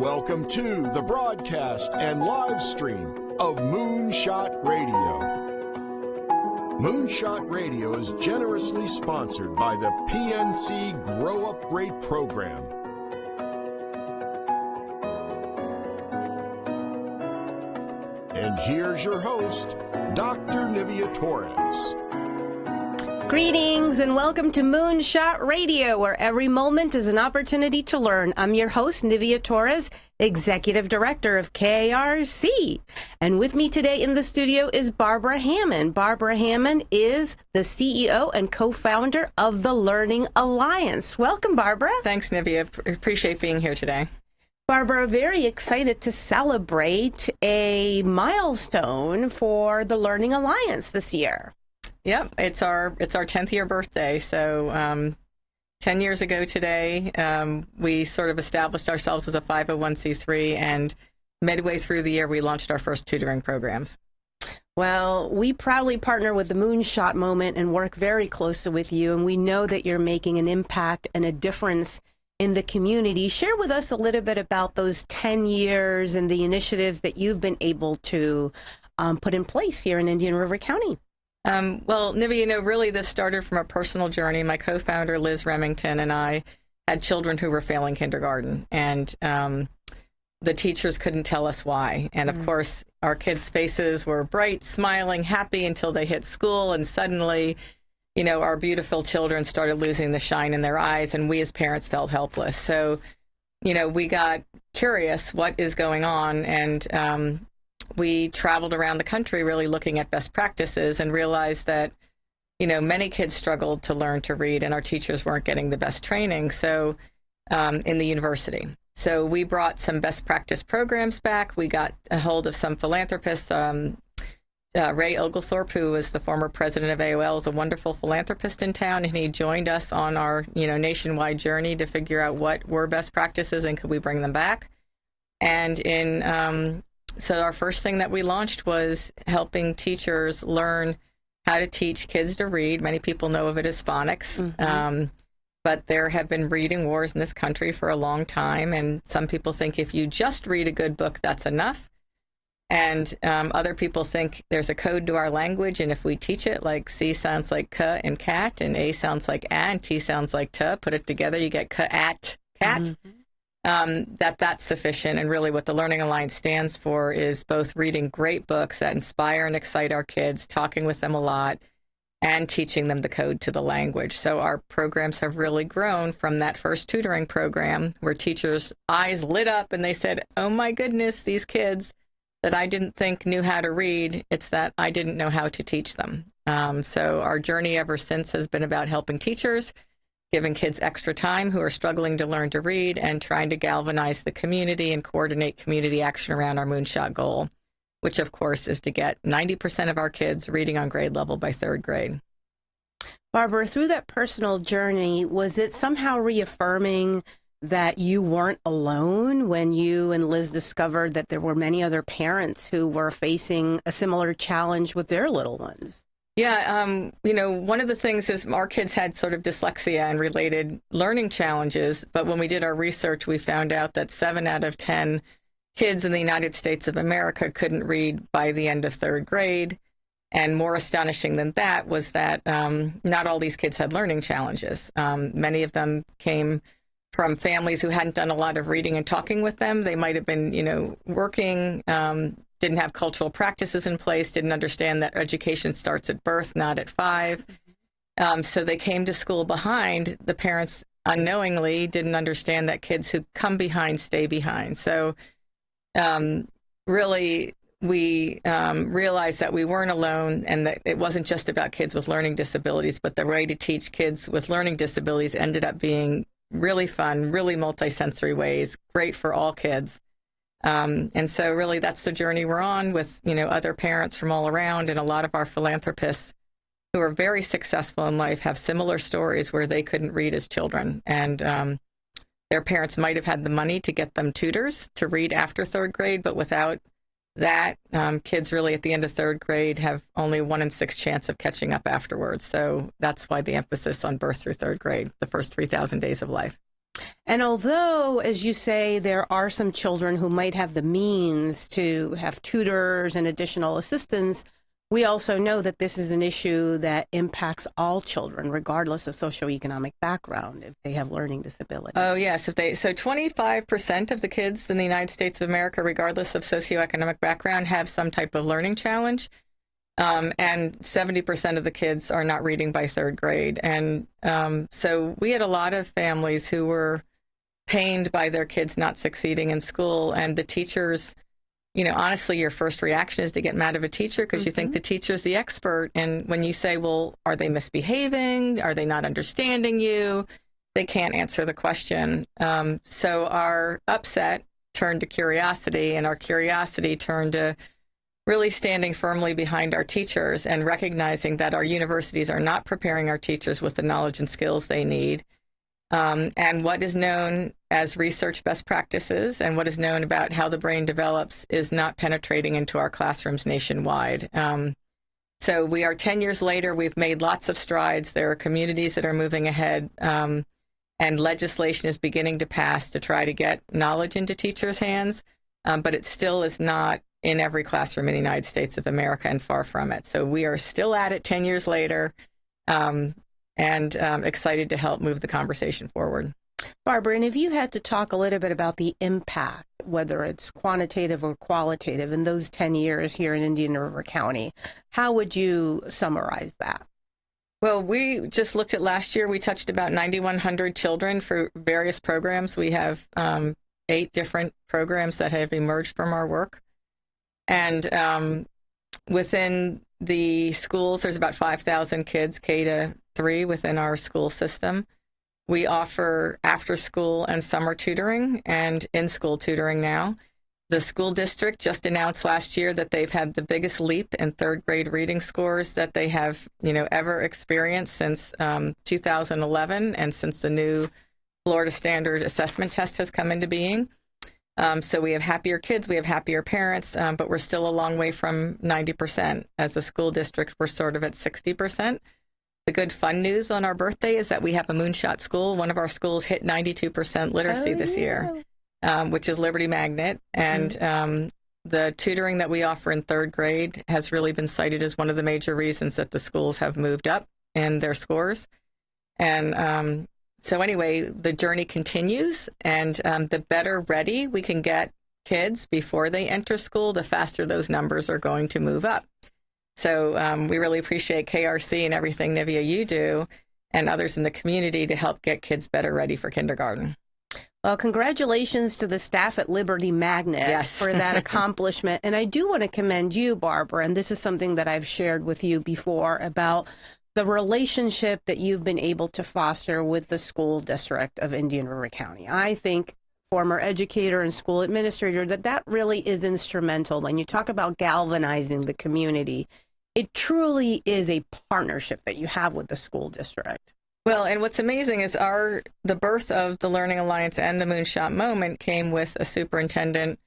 welcome to the broadcast and live stream of Moonshot Radio. Moonshot Radio is generously sponsored by the PNC Grow Up Great program. And here's your host, Dr. Nivea Torres. Greetings and welcome to Moonshot Radio, where every moment is an opportunity to learn. I'm your host, Nivea Torres, Executive Director of KRC. And with me today in the studio is Barbara Hammond. Barbara Hammond is the CEO and co-founder of the Learning Alliance. Welcome, Barbara. Thanks, Nivea. Appreciate being here today. Barbara, very excited to celebrate a milestone for the Learning Alliance this year. Yep, it's our 10th year birthday. So 10 years ago today, we sort of established ourselves as a 501c3, and midway through the year, we launched our first tutoring programs. Well, we proudly partner with the Moonshot Moment and work very closely with you, and we know that you're making an impact and a difference in the community. Share with us a little bit about those 10 years and the initiatives that you've been able to put in place here in Indian River County. Well, Nivea, really this started from a personal journey. My co-founder, Liz Remington, and I had children who were failing kindergarten, and the teachers couldn't tell us why. And of course, our kids' faces were bright, smiling, happy until they hit school, and suddenly, our beautiful children started losing the shine in their eyes, and we as parents felt helpless. So, we got curious, what is going on? And we traveled around the country really looking at best practices and realized that, many kids struggled to learn to read, and our teachers weren't getting the best training in the university. So we brought some best practice programs back. We got a hold of some philanthropists. Ray Oglethorpe, who was the former president of AOL, is a wonderful philanthropist in town, and he joined us on our nationwide journey to figure out what were best practices and could we bring them back. And so our first thing that we launched was helping teachers learn how to teach kids to read. Many people know of it as phonics, but there have been reading wars in this country for a long time, and some people think if you just read a good book, that's enough. And other people think there's a code to our language, and if we teach it, like C sounds like K and cat, and A sounds like A, and T sounds like T, put it together, you get K-at, cat. That's sufficient. And really what the Learning Alliance stands for is both reading great books that inspire and excite our kids, talking with them a lot, and teaching them the code to the language. So our programs have really grown from that first tutoring program where teachers' eyes lit up and they said, oh my goodness, these kids that I didn't think knew how to read, it's that I didn't know how to teach them. So our journey ever since has been about helping teachers, giving kids extra time who are struggling to learn to read, and trying to galvanize the community and coordinate community action around our Moonshot goal, which of course is to get 90% of our kids reading on grade level by third grade. Barbara, through that personal journey, was it somehow reaffirming that you weren't alone when you and Liz discovered that there were many other parents who were facing a similar challenge with their little ones? Yeah, one of the things is our kids had sort of dyslexia and related learning challenges, but when we did our research, we found out that 7 out of 10 kids in the United States of America couldn't read by the end of third grade. And more astonishing than that was that not all these kids had learning challenges. Many of them came from families who hadn't done a lot of reading and talking with them. They might have been, working, didn't have cultural practices in place, didn't understand that education starts at birth, not at 5. So they came to school behind. The parents unknowingly didn't understand that kids who come behind stay behind. So really, we realized that we weren't alone, and that it wasn't just about kids with learning disabilities, but the way to teach kids with learning disabilities ended up being really fun, really multisensory ways, great for all kids. And so really that's the journey we're on with, other parents from all around, and a lot of our philanthropists who are very successful in life have similar stories where they couldn't read as children. And their parents might have had the money to get them tutors to read after third grade, but without that, kids really at the end of third grade have only 1 in 6 chance of catching up afterwards. So that's why the emphasis on birth through third grade, the first 3,000 days of life. And although, as you say, there are some children who might have the means to have tutors and additional assistance, we also know that this is an issue that impacts all children, regardless of socioeconomic background, if they have learning disabilities. Oh, yes. So 25% of the kids in the United States of America, regardless of socioeconomic background, have some type of learning challenge. And 70% of the kids are not reading by third grade. And so we had a lot of families who were pained by their kids not succeeding in school, and the teachers, honestly, your first reaction is to get mad at a teacher because you think the teacher's the expert. And when you say, well, are they misbehaving? Are they not understanding you? They can't answer the question. So our upset turned to curiosity, and our curiosity turned to really standing firmly behind our teachers and recognizing that our universities are not preparing our teachers with the knowledge and skills they need. And what is known as research best practices and what is known about how the brain develops is not penetrating into our classrooms nationwide. So we are 10 years later. We've made lots of strides. There are communities that are moving ahead, and legislation is beginning to pass to try to get knowledge into teachers' hands, but it still is not in every classroom in the United States of America, and far from it. So we are still at it 10 years later. And excited to help move the conversation forward. Barbara, and if you had to talk a little bit about the impact, whether it's quantitative or qualitative, in those 10 years here in Indian River County, how would you summarize that? Well, we just looked at last year. We touched about 9,100 children for various programs. We have 8 different programs that have emerged from our work. And within the schools, there's about 5,000 kids, K-3, within our school system. We offer after-school and summer tutoring and in-school tutoring now. The school district just announced last year that they've had the biggest leap in third-grade reading scores that they have, ever experienced since 2011 and since the new Florida Standard Assessment Test has come into being. So we have happier kids, we have happier parents, but we're still a long way from 90%. As a school district, we're sort of at 60%. The good fun news on our birthday is that we have a Moonshot school. One of our schools hit 92% literacy this year, which is Liberty Magnet. And the tutoring that we offer in third grade has really been cited as one of the major reasons that the schools have moved up in their scores. And so anyway, the journey continues, and the better ready we can get kids before they enter school, the faster those numbers are going to move up. So we really appreciate KRC and everything, Nivea, you do, and others in the community to help get kids better ready for kindergarten. Well, congratulations to the staff at Liberty Magnet for that accomplishment. And I do want to commend you, Barbara, and this is something that I've shared with you before about the relationship that you've been able to foster with the school district of Indian River County. I think, former educator and school administrator, that really is instrumental. When you talk about galvanizing the community, it truly is a partnership that you have with the school district. Well, and what's amazing is the birth of the Learning Alliance and the Moonshot Moment came with a superintendent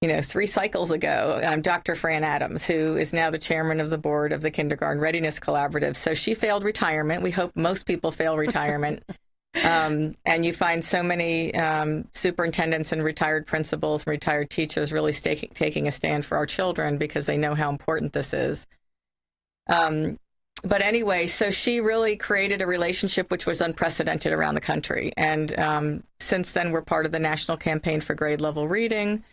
3 cycles ago, Dr. Fran Adams, who is now the chairman of the board of the Kindergarten Readiness Collaborative. So she failed retirement. We hope most people fail retirement. And you find so many superintendents and retired principals and retired teachers really taking a stand for our children because they know how important this is. But anyway, so she really created a relationship which was unprecedented around the country. And since then, we're part of the National Campaign for Grade Level Reading.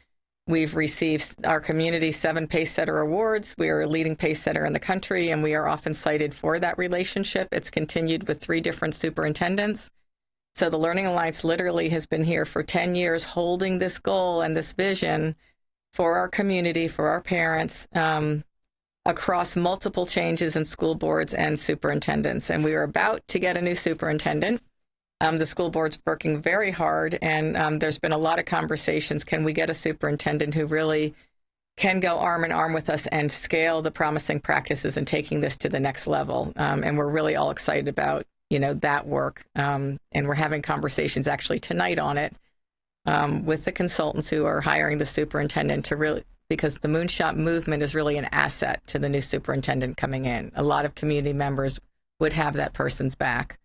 We've received our community 7 Pace Setter Awards. We are a leading pace setter in the country, and we are often cited for that relationship. It's continued with 3 different superintendents. So the Learning Alliance literally has been here for 10 years holding this goal and this vision for our community, for our parents, across multiple changes in school boards and superintendents. And we are about to get a new superintendent. The school board's working very hard, and there's been a lot of conversations. Can we get a superintendent who really can go arm in arm with us and scale the promising practices and taking this to the next level? And we're really all excited about, that work. And we're having conversations actually tonight on it with the consultants who are hiring the superintendent to really, because the Moonshot movement is really an asset to the new superintendent coming in. A lot of community members would have that person's back.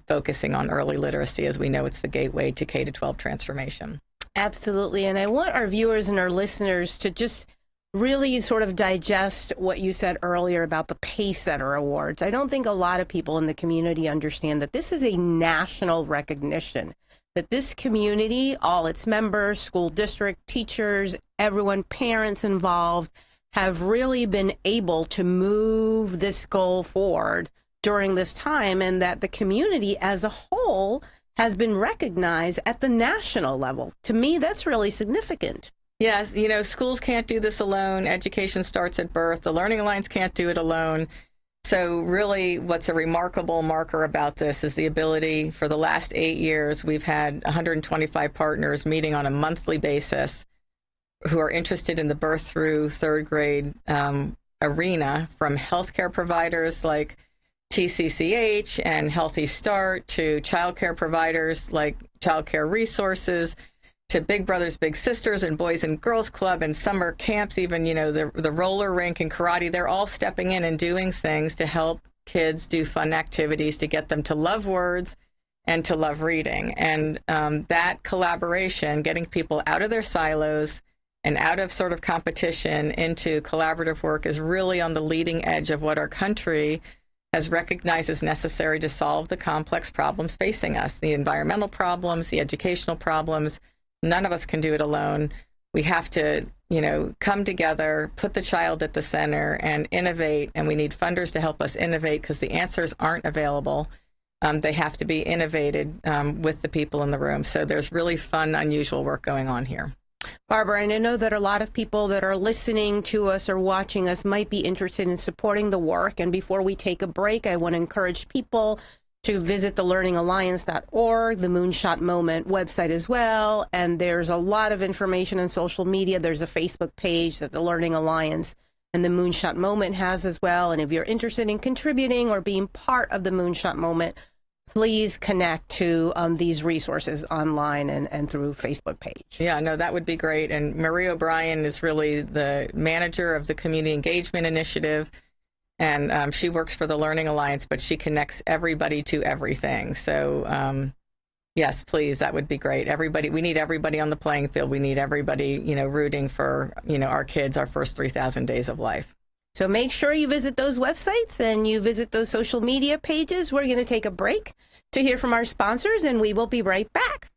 focusing on early literacy, as we know it's the gateway to K-12 transformation. Absolutely. And I want our viewers and our listeners to just really sort of digest what you said earlier about the Pace Setter Awards. I don't think a lot of people in the community understand that this is a national recognition, that this community, all its members, school district, teachers, everyone, parents involved, have really been able to move this goal forward during this time, and that the community as a whole has been recognized at the national level. To me, that's really significant. Yes, schools can't do this alone. Education starts at birth. The Learning Alliance can't do it alone. So really what's a remarkable marker about this is the ability, for the last 8 years, we've had 125 partners meeting on a monthly basis who are interested in the birth through third grade arena, from healthcare providers like TCCH and Healthy Start, to childcare providers like Childcare Resources, to Big Brothers Big Sisters and Boys and Girls Club and summer camps, even the roller rink and karate. They're all stepping in and doing things to help kids do fun activities to get them to love words and to love reading. And that collaboration, getting people out of their silos and out of sort of competition into collaborative work, is really on the leading edge of what our country has recognized as necessary to solve the complex problems facing us, the environmental problems, the educational problems. None of us can do it alone. We have to, come together, put the child at the center, and innovate. And we need funders to help us innovate, because the answers aren't available. They have to be innovated with the people in the room. So there's really fun, unusual work going on here. Barbara, and I know that a lot of people that are listening to us or watching us might be interested in supporting the work. And before we take a break, I want to encourage people to visit the learningalliance.org, the Moonshot Moment website as well. And there's a lot of information on social media. There's a Facebook page that the Learning Alliance and the Moonshot Moment has as well. And if you're interested in contributing or being part of the Moonshot Moment, please connect to these resources online and through Facebook page. Yeah, no, that would be great. And Marie O'Brien is really the manager of the Community Engagement Initiative. And she works for the Learning Alliance, but she connects everybody to everything. So, yes, please, that would be great. We need everybody on the playing field. We need everybody, rooting for, our kids, our first 3,000 days of life. So make sure you visit those websites and you visit those social media pages. We're going to take a break to hear from our sponsors, and we will be right back.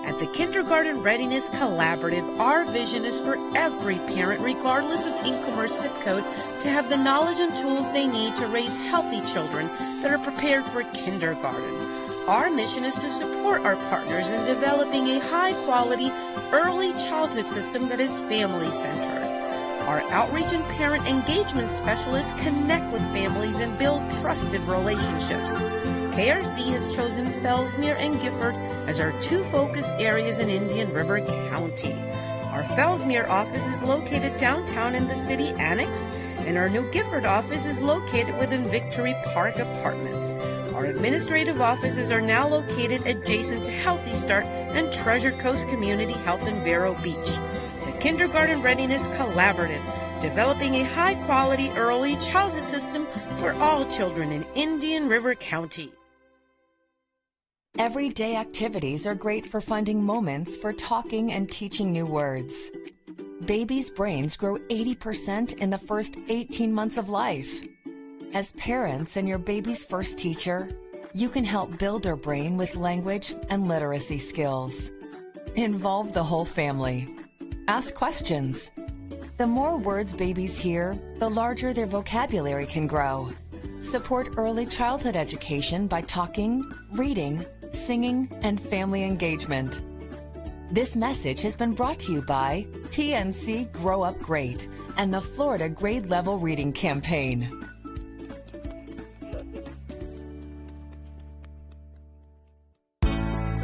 At the Kindergarten Readiness Collaborative, our vision is for every parent, regardless of income or zip code, to have the knowledge and tools they need to raise healthy children that are prepared for kindergarten. Our mission is to support our partners in developing a high-quality early childhood system that is family-centered. Our outreach and parent engagement specialists connect with families and build trusted relationships. KRC has chosen Fellsmere and Gifford as our two focus areas in Indian River County. Our Fellsmere office is located downtown in the city annex, and our new Gifford office is located within Victory Park Apartments. Our administrative offices are now located adjacent to Healthy Start and Treasure Coast Community Health in Vero Beach. The Kindergarten Readiness Collaborative, developing a high-quality early childhood system for all children in Indian River County. Everyday activities are great for finding moments for talking and teaching new words. Babies' brains grow 80% in the first 18 months of life. As parents and your baby's first teacher, you can help build their brain with language and literacy skills. Involve the whole family. Ask questions. The more words babies hear, the larger their vocabulary can grow. Support early childhood education by talking, reading, singing, and family engagement. This message has been brought to you by PNC Grow Up Great and the Florida Grade Level Reading Campaign.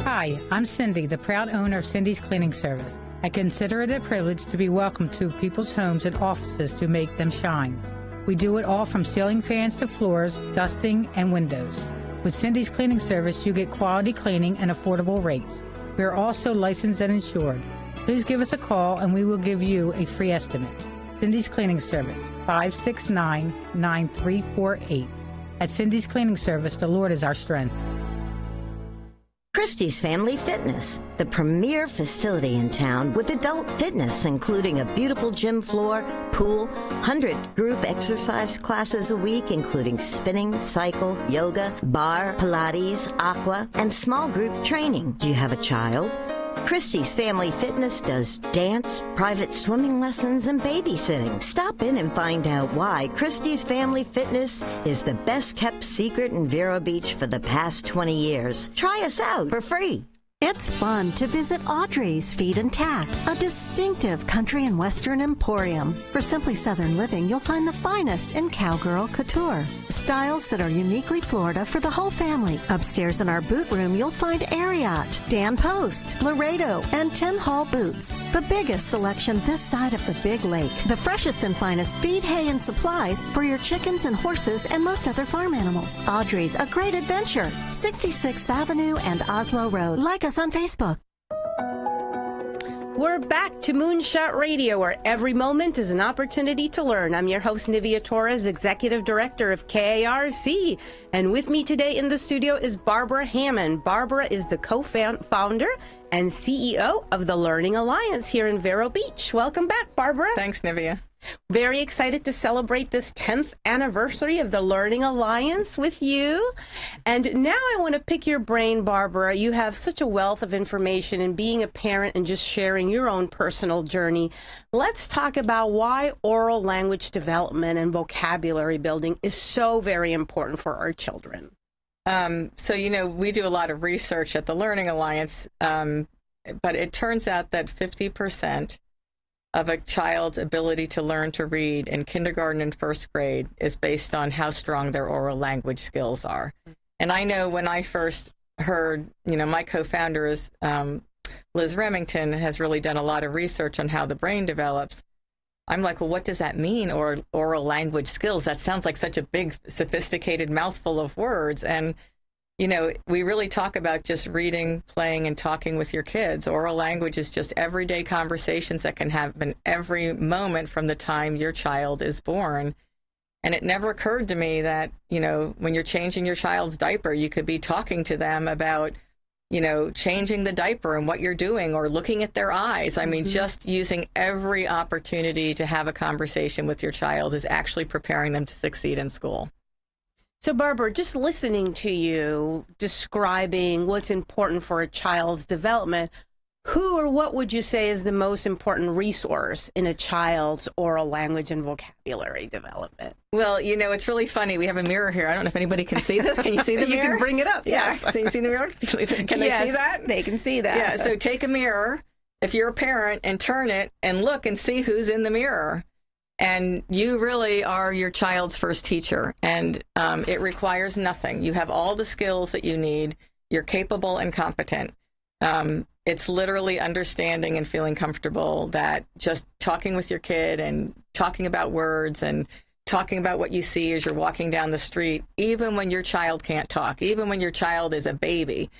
Hi, I'm Cindy, the proud owner of Cindy's Cleaning Service. I consider it a privilege to be welcomed to people's homes and offices to make them shine. We do it all from ceiling fans to floors, dusting, and windows. With Cindy's Cleaning Service, you get quality cleaning and affordable rates. We are also licensed and insured. Please give us a call and we will give you a free estimate. Cindy's Cleaning Service, 569-9348. At Cindy's Cleaning Service, the Lord is our strength. Christie's Family Fitness, the premier facility in town with adult fitness, including a beautiful gym floor, pool, 100 group exercise classes a week, including spinning, cycle, yoga, bar, Pilates, aqua, and small group training. Do you have a child? Christie's Family Fitness does dance, private swimming lessons, and babysitting. Stop in and find out why Christie's Family Fitness is the best-kept secret in Vero Beach for the past 20 years. Try us out for free. It's fun to visit Audrey's Feed and Tack, a distinctive country and western emporium. For simply Southern living, you'll find the finest in cowgirl couture. Styles that are uniquely Florida for the whole family. Upstairs in our boot room, you'll find Ariat, Dan Post, Laredo, and 10 Hall boots. The biggest selection this side of the big lake. The freshest and finest feed, hay, and supplies for your chickens and horses and most other farm animals. Audrey's, a great adventure. 66th Avenue and Oslo Road. Like us on Facebook. We're back to Moonshot Radio, where every moment is an opportunity to learn. I'm your host, Nivea Torres, Executive Director of KARC. And with me today in the studio is Barbara Hammond. Barbara is the co-founder and CEO of the Learning Alliance here in Vero Beach. Welcome back, Barbara. Thanks, Nivea. Very excited to celebrate this 10th anniversary of the Learning Alliance with you. And now I want to pick your brain, Barbara. You have such a wealth of information, and being a parent and just sharing your own personal journey. Let's talk about why oral language development and vocabulary building is so very important for our children. So, we do a lot of research at the Learning Alliance, but it turns out that 50% of a child's ability to learn to read in kindergarten and first grade is based on how strong their oral language skills are. And I know when I first heard, my co-founder is Liz Remington, has really done a lot of research on how the brain develops. I'm like, well, what does that mean, or oral language skills? That sounds like such a big, sophisticated mouthful of words. And we really talk about just reading, playing, and talking with your kids. Oral language is just everyday conversations that can happen every moment from the time your child is born. And it never occurred to me that, when you're changing your child's diaper, you could be talking to them about, changing the diaper and what you're doing, or looking at their eyes. I mean, just using every opportunity to have a conversation with your child is actually preparing them to succeed in school. So, Barbara, just listening to you describing what's important for a child's development, who or what would you say is the most important resource in a child's oral language and vocabulary development? Well, it's really funny. We have a mirror here. I don't know if anybody can see this. Can you see the mirror? You can bring it up. Yeah. Yes. So you see the mirror? Can they see that? They can see that. Yeah. So take a mirror, if you're a parent, and turn it and look and see who's in the mirror. And you really are your child's first teacher, and it requires nothing. You have all the skills that you need. You're capable and competent. It's literally understanding and feeling comfortable that just talking with your kid and talking about words and talking about what you see as you're walking down the street, even when your child can't talk, even when your child is a baby,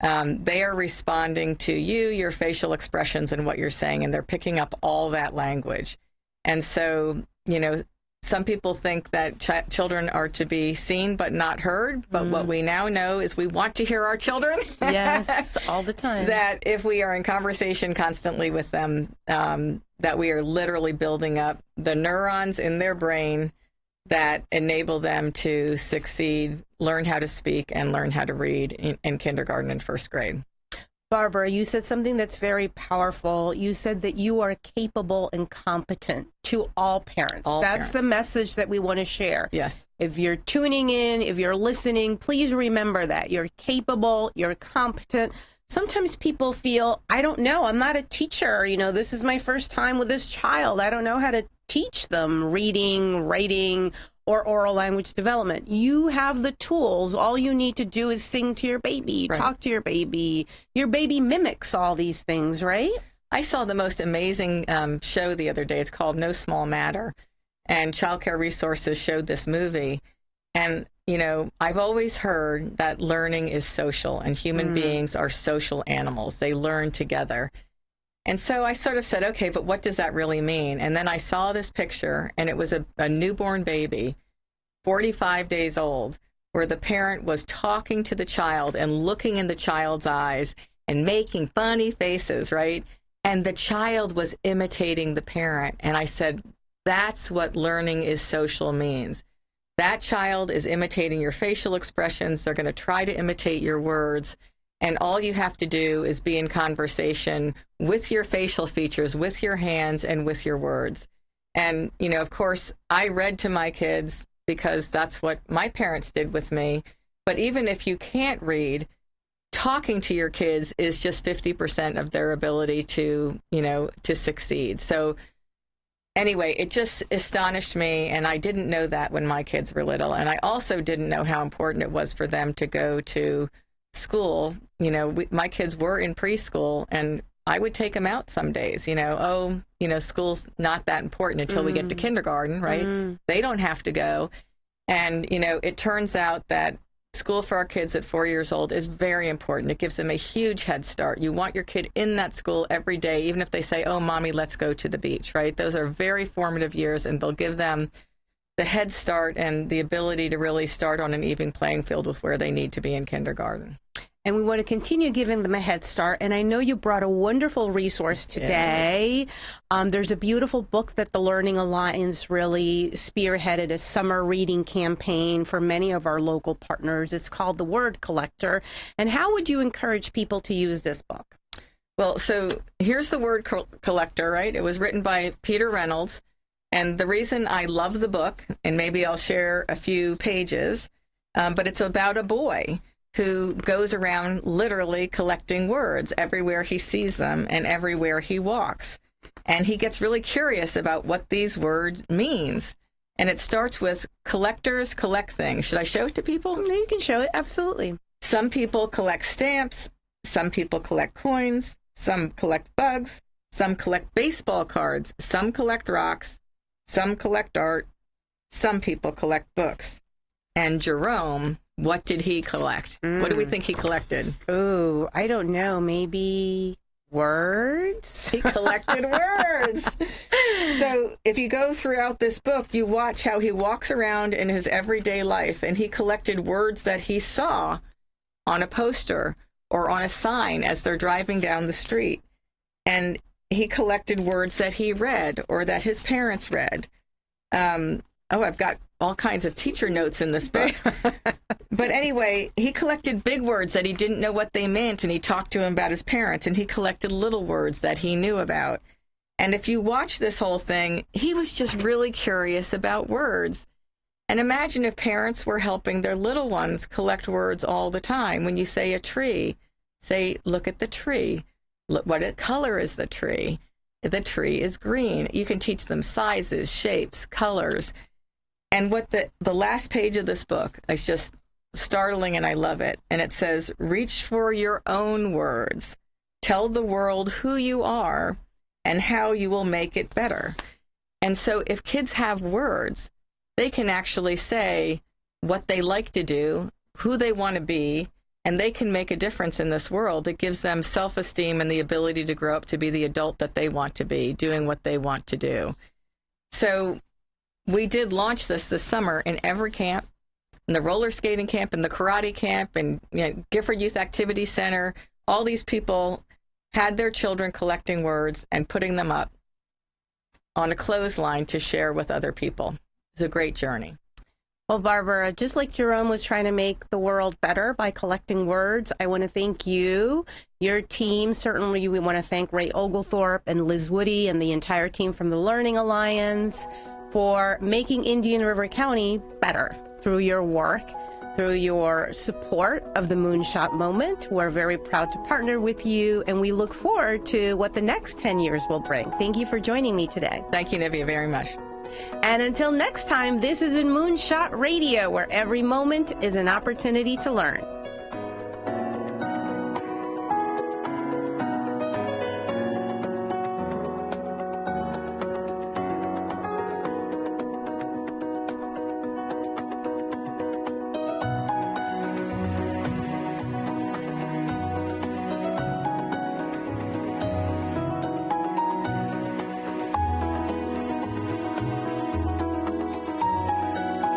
they are responding to you, your facial expressions, and what you're saying, and they're picking up all that language. And so, some people think that children are to be seen but not heard. But what we now know is we want to hear our children. Yes, all the time. That if we are in conversation constantly with them, that we are literally building up the neurons in their brain that enable them to succeed, learn how to speak, and learn how to read in kindergarten and first grade. Barbara, you said something that's very powerful. You said that you are capable and competent to all parents. That's the message that we want to share. Yes. If you're tuning in, if you're listening, please remember that. You're capable, you're competent. Sometimes people feel, I don't know, I'm not a teacher. This is my first time with this child. I don't know how to teach them reading, writing, or oral language development. You have the tools. All you need to do is sing to your baby, talk to your baby. Your baby mimics all these things, right? I saw the most amazing show the other day. It's called No Small Matter. And Child Care Resources showed this movie. And, I've always heard that learning is social, and human beings are social animals. They learn together. And so I sort of said, okay, but what does that really mean? And then I saw this picture, and it was a newborn baby, 45 days old, where the parent was talking to the child and looking in the child's eyes and making funny faces, right? And the child was imitating the parent. And I said, that's what learning is social means. That child is imitating your facial expressions. They're going to try to imitate your words. And all you have to do is be in conversation with your facial features, with your hands, and with your words. And, you know, of course, I read to my kids because that's what my parents did with me. But even if you can't read, talking to your kids is just 50% of their ability to, you know, to succeed. So anyway, it just astonished me, and I didn't know that when my kids were little. And I also didn't know how important it was for them to go to school. You know, my kids were in preschool, and I would take them out some days, you know, school's not that important until we get to kindergarten, right? They don't have to go. And, you know, it turns out that school for our kids at 4 years old is very important. It gives them a huge head start. You want your kid in that school every day, even if they say, oh, mommy, let's go to the beach, right? Those are very formative years, and they'll give them the head start and the ability to really start on an even playing field with where they need to be in kindergarten. And we want to continue giving them a head start. And I know you brought a wonderful resource today. Yeah. There's a beautiful book that the Learning Alliance really spearheaded, a summer reading campaign for many of our local partners. It's called The Word Collector. And how would you encourage people to use this book? Well, so here's The Word Collector, right? It was written by Peter Reynolds. And the reason I love the book, and maybe I'll share a few pages, but it's about a boy who goes around literally collecting words everywhere he sees them and everywhere he walks. And he gets really curious about what these words means. And it starts with collectors collect things. Should I show it to people? No, you can show it. Absolutely. Some people collect stamps. Some people collect coins. Some collect bugs. Some collect baseball cards. Some collect rocks. Some collect art. Some people collect books. And Jerome, what did he collect? What do we think he collected? Oh, I don't know. Maybe words? He collected words. So if you go throughout this book, you watch how he walks around in his everyday life, and he collected words that he saw on a poster or on a sign as they're driving down the street. And he collected words that he read or that his parents read. I've got all kinds of teacher notes in this book. But anyway, he collected big words that he didn't know what they meant, and he talked to him about his parents, and he collected little words that he knew about. And if you watch this whole thing, he was just really curious about words. And imagine if parents were helping their little ones collect words all the time. When you say a tree, say, look at the tree. Look, what color is the tree? The tree is green. You can teach them sizes, shapes, colors. And what the last page of this book is just startling, and I love it. And it says, reach for your own words. Tell the world who you are and how you will make it better. And so if kids have words, they can actually say what they like to do, who they want to be, and they can make a difference in this world. It gives them self-esteem and the ability to grow up to be the adult that they want to be, doing what they want to do. So we did launch this summer in every camp, in the roller skating camp, in the karate camp, and Gifford Youth Activity Center. All these people had their children collecting words and putting them up on a clothesline to share with other people. It's a great journey. Well, Barbara, just like Jerome was trying to make the world better by collecting words, I want to thank you, your team. Certainly, we want to thank Ray Oglethorpe and Liz Woody and the entire team from the Learning Alliance for making Indian River County better through your work, through your support of the Moonshot Moment. We're very proud to partner with you, and we look forward to what the next 10 years will bring. Thank you for joining me today. Thank you, Nivea, very much. And until next time, this is in Moonshot Radio, where every moment is an opportunity to learn.